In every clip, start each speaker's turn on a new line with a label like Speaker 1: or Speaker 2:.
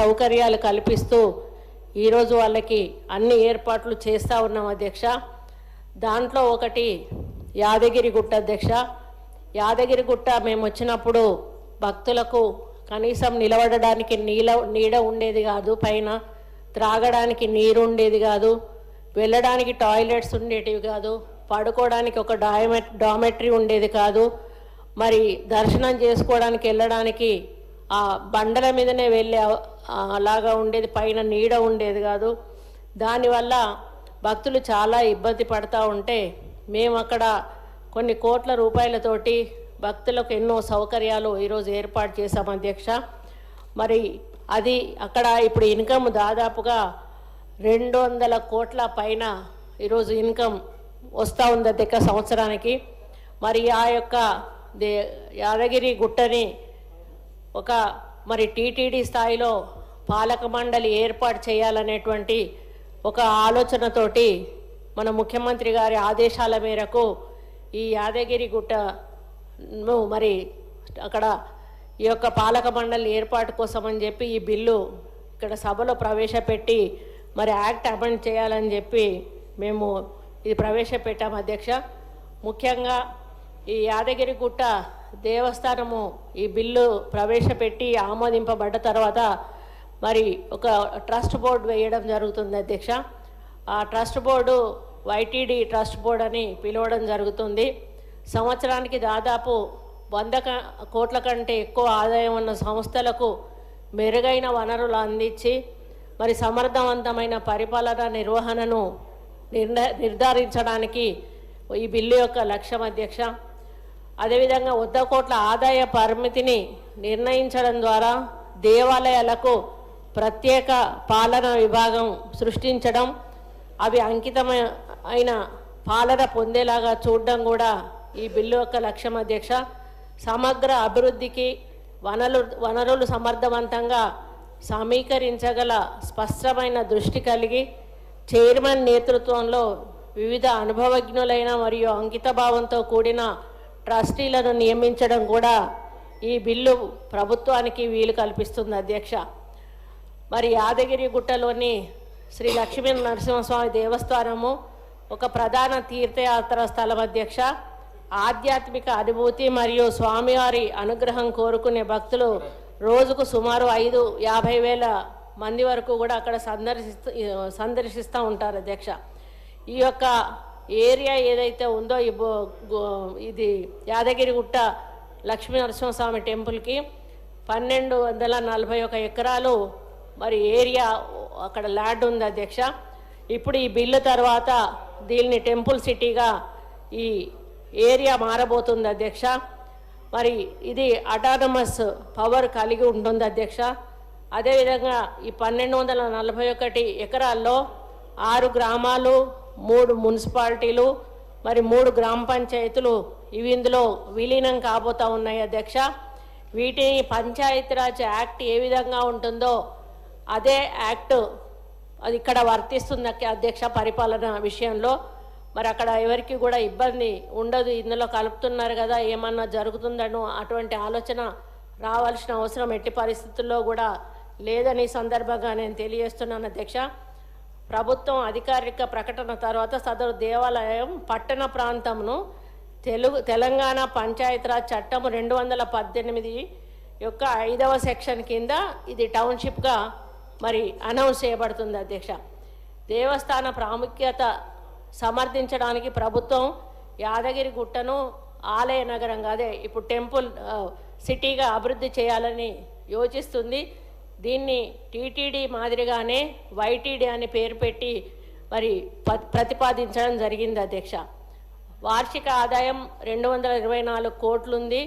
Speaker 1: సౌకర్యాలు కల్పిస్తూ ఈరోజు వాళ్ళకి అన్ని ఏర్పాట్లు చేస్తూ ఉన్నాం అధ్యక్ష. దాంట్లో ఒకటి యాదగిరిగుట్ట అధ్యక్ష. యాదగిరిగుట్ట మేము వచ్చినప్పుడు భక్తులకు కనీసం నిలబడడానికి నీడ ఉండేది కాదు, పైన త్రాగడానికి నీరు ఉండేది కాదు, వెళ్ళడానికి టాయిలెట్స్ ఉండేటివి కాదు, పడుకోవడానికి ఒక డామెట్రీ ఉండేది కాదు, మరి దర్శనం చేసుకోవడానికి వెళ్ళడానికి ఆ బండల మీదనే వెళ్ళే అలాగా ఉండేది, పైన నీడ ఉండేది కాదు. దానివల్ల భక్తులు చాలా ఇబ్బంది పడుతూ ఉంటే మేము అక్కడ కొన్ని కోట్ల రూపాయలతోటి భక్తులకు ఎన్నో సౌకర్యాలు ఈరోజు ఏర్పాటు చేశాం అధ్యక్ష. మరి అది అక్కడ ఇప్పుడు ఇన్కమ్ దాదాపుగా 200 కోట్ల పైన ఈరోజు ఇన్కమ్ వస్తూ ఉంది అధ్యక్ష సంవత్సరానికి. మరి ఆ యొక్క యాదగిరి గుట్టని ఒక మరి టీటీడీ స్థాయిలో పాలక మండలి ఏర్పాటు చేయాలనేటువంటి ఒక ఆలోచనతోటి మన ముఖ్యమంత్రి గారి ఆదేశాల మేరకు ఈ యాదగిరి గుట్టను మరి అక్కడ ఈ యొక్క పాలక మండలి ఏర్పాటు కోసం అని చెప్పి ఈ బిల్లు ఇక్కడ సభలో ప్రవేశపెట్టి మరి యాక్ట్ అమెండ్ చేయాలని చెప్పి మేము ఇది ప్రవేశపెట్టాం అధ్యక్ష. ముఖ్యంగా ఈ యాదగిరిగుట్ట దేవస్థానము ఈ బిల్లు ప్రవేశపెట్టి ఆమోదింపబడ్డ తర్వాత మరి ఒక ట్రస్ట్ బోర్డు వేయడం జరుగుతుంది అధ్యక్ష. ఆ trust board YTD trust board అని పిలవడం జరుగుతుంది. సంవత్సరానికి దాదాపు 100 కోట్ల కంటే ఎక్కువ ఆదాయం ఉన్న సంస్థలకు మెరుగైన వనరులు అందించి మరి సమర్థవంతమైన పరిపాలన నిర్వహణను నిర్ధారించడానికి ఈ బిల్లు యొక్క లక్ష్యం అధ్యక్ష. అదేవిధంగా 100 కోట్ల ఆదాయ పరిమితిని నిర్ణయించడం ద్వారా దేవాలయాలకు ప్రత్యేక పాలన విభాగం సృష్టించడం, అవి అంకితమైన పాలన పొందేలాగా చూడడం కూడా ఈ బిల్లు యొక్క లక్ష్యం అధ్యక్ష. సమగ్ర అభివృద్ధికి వనరులు సమర్థవంతంగా సమీకరించగల స్పష్టమైన దృష్టి కలిగి చైర్మన్ నేతృత్వంలో వివిధ అనుభవజ్ఞులైన మరియు అంకితభావంతో కూడిన ట్రస్టీలను నియమించడం కూడా ఈ బిల్లు ప్రభుత్వానికి వీలు కల్పిస్తుంది అధ్యక్ష. మరి యాదగిరిగుట్టలోని శ్రీ లక్ష్మీ నరసింహస్వామి దేవస్థానము ఒక ప్రధాన తీర్థయాత్ర స్థలం అధ్యక్ష. ఆధ్యాత్మిక అనుభూతి మరియు స్వామివారి అనుగ్రహం కోరుకునే భక్తులు రోజుకు సుమారు 50 వేల మంది వరకు కూడా అక్కడ సందర్శిస్తూ ఉంటారు అధ్యక్ష. ఈ యొక్క ఏరియా ఏదైతే ఉందో ఇది యాదగిరిగుట్ట లక్ష్మీ నరసింహస్వామి టెంపుల్కి 1241 ఎకరాలు మరి ఏరియా అక్కడ ల్యాండ్ ఉంది అధ్యక్ష. ఇప్పుడు ఈ బిల్లు తర్వాత దీన్ని టెంపుల్ సిటీగా ఈ ఏరియా మారబోతుంది అధ్యక్ష. మరి ఇది అటానమస్ పవర్ కలిగి ఉంటుంది అధ్యక్ష. అదేవిధంగా ఈ 1241 ఎకరాల్లో 6 గ్రామాలు, 3 మున్సిపాలిటీలు, మరి 3 గ్రామ పంచాయతీలు ఇవి ఇందులో విలీనం కాబోతూ ఉన్నాయి అధ్యక్ష. వీటిని పంచాయతీరాజ్ యాక్ట్ ఏ విధంగా ఉంటుందో అదే యాక్ట్ అది ఇక్కడ వర్తిస్తుంది అధ్యక్ష పరిపాలన విషయంలో. మరి అక్కడ ఎవరికి కూడా ఇబ్బంది ఉండదు, ఇందులో కలుపుతున్నారు కదా ఏమన్నా జరుగుతుందనో అటువంటి ఆలోచన రావాల్సిన అవసరం ఎట్టి పరిస్థితుల్లో కూడా లేదని సందర్భంగా నేను తెలియజేస్తున్నాను అధ్యక్ష. ప్రభుత్వం అధికారిక ప్రకటన తర్వాత సదరు దేవాలయం పట్టణ ప్రాంతంను తెలంగాణ పంచాయతీరాజ్ చట్టం 218 యొక్క 5వ సెక్షన్ కింద ఇది టౌన్షిప్గా మరి అనౌన్స్ చేయబడుతుంది అధ్యక్ష. దేవస్థాన ప్రాముఖ్యత సమర్థించడానికి ప్రభుత్వం యాదగిరిగుట్టను ఆలయ నగరంగా అదే ఇప్పుడు టెంపుల్ సిటీగా అభివృద్ధి చేయాలని యోచిస్తుంది. దీన్ని టీటీడీ మాదిరిగానే వైటీడీ అని పేరు పెట్టి మరి ప్రతిపాదించడం జరిగింది అధ్యక్ష. వార్షిక ఆదాయం 224 కోట్లుంది.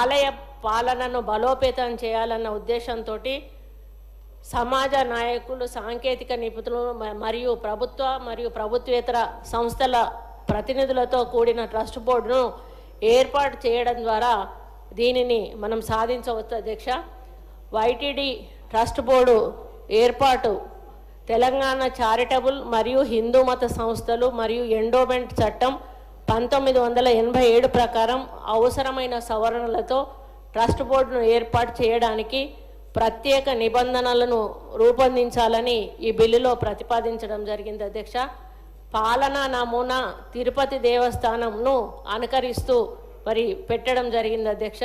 Speaker 1: ఆలయ పాలనను బలోపేతం చేయాలన్న ఉద్దేశంతో సమాజ నాయకులు, సాంకేతిక నిపుణులు మరియు ప్రభుత్వేతర సంస్థల ప్రతినిధులతో కూడిన ట్రస్ట్ బోర్డును ఏర్పాటు చేయడం ద్వారా దీనిని మనం సాధించవచ్చు అధ్యక్ష. వైటీడీ ట్రస్ట్ బోర్డు ఏర్పాటు తెలంగాణ చారిటబుల్ మరియు హిందూ మత సంస్థలు మరియు ఎండోమెంట్ చట్టం 1987 ప్రకారం అవసరమైన సవరణలతో ట్రస్ట్ బోర్డును ఏర్పాటు చేయడానికి ప్రత్యేక నిబంధనలను రూపొందించాలని ఈ బిల్లులో ప్రతిపాదించడం జరిగింది అధ్యక్ష. పాలనా నమూనా తిరుపతి దేవస్థానంను అనుకరిస్తూ మరి పెట్టడం జరిగింది అధ్యక్ష.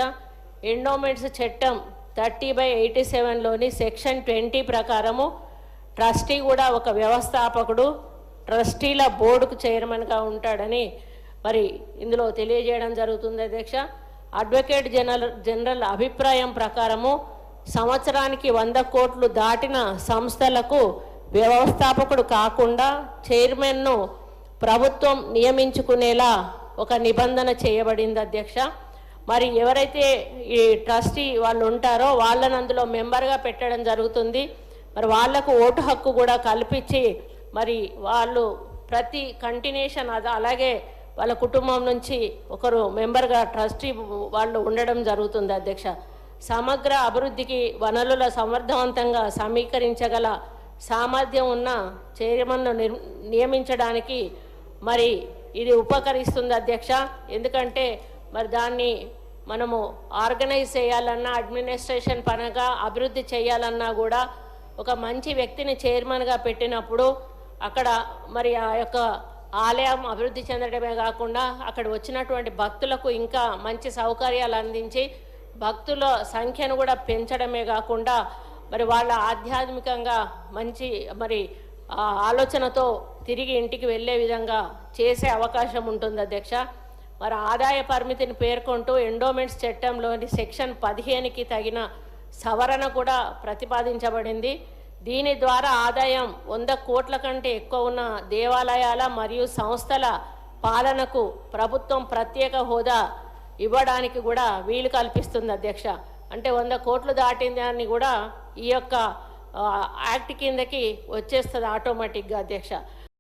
Speaker 1: ఎండోమెంట్స్ చట్టం 30/87లోని సెక్షన్ 20 ప్రకారము ట్రస్టీ కూడా ఒక వ్యవస్థాపకుడు ట్రస్టీల బోర్డుకు చైర్మన్గా ఉంటాడని మరి ఇందులో తెలియజేయడం జరుగుతుంది అధ్యక్ష. అడ్వకేట్ జనరల్ అభిప్రాయం ప్రకారము సంవత్సరానికి 100 కోట్లు దాటిన సంస్థలకు వ్యవస్థాపకుడు కాకుండా చైర్మన్ను ప్రభుత్వం నియమించుకునేలా ఒక నిబంధన చేయబడింది అధ్యక్ష. మరి ఎవరైతే ఈ ట్రస్టీ వాళ్ళు ఉంటారో వాళ్ళని అందులో మెంబర్గా పెట్టడం జరుగుతుంది. మరి వాళ్లకు ఓటు హక్కు కూడా కల్పించి మరి వాళ్ళు ప్రతి కంటిన్యూషన్ అలాగే వాళ్ళ కుటుంబం నుంచి ఒకరు మెంబర్గా ట్రస్టీ వాళ్ళు ఉండడం జరుగుతుంది అధ్యక్ష. సమగ్ర అభివృద్ధికి వనరుల సమర్థవంతంగా సమీకరించగల సామర్థ్యం ఉన్న చైర్మన్ను నియమించడానికి మరి ఇది ఉపకరిస్తుంది అధ్యక్ష. ఎందుకంటే మరి దాన్ని మనము ఆర్గనైజ్ చేయాలన్నా, అడ్మినిస్ట్రేషన్ పరంగా అభివృద్ధి చేయాలన్నా కూడా ఒక మంచి వ్యక్తిని చైర్మన్గా పెట్టినప్పుడు అక్కడ మరి ఆ యొక్క ఆలయం అభివృద్ధి చెందడమే కాకుండా అక్కడ వచ్చినటువంటి భక్తులకు ఇంకా మంచి సౌకర్యాలు అందించి భక్తుల సంఖ్యను కూడా పెంచడమే కాకుండా మరి వాళ్ళ ఆధ్యాత్మికంగా మంచి మరి ఆలోచనతో తిరిగి ఇంటికి వెళ్ళే విధంగా చేసే అవకాశం ఉంటుంది అధ్యక్ష. మరి ఆదాయ పరిమితిని పేర్కొంటూ ఎండోమెంట్స్ చట్టంలోని సెక్షన్ 15కి తగిన సవరణ కూడా ప్రతిపాదించబడింది. దీని ద్వారా ఆదాయం 100 కోట్ల కంటే ఎక్కువ ఉన్న దేవాలయాల మరియు సంస్థల పాలనకు ప్రభుత్వం ప్రత్యేక హోదా ఇవ్వడానికి కూడా వీలు కల్పిస్తుంది అధ్యక్ష. అంటే 100 కోట్లు దాటిందని కూడా ఈ యొక్క యాక్ట్ కిందకి వచ్చేస్తుంది ఆటోమేటిక్గా అధ్యక్ష.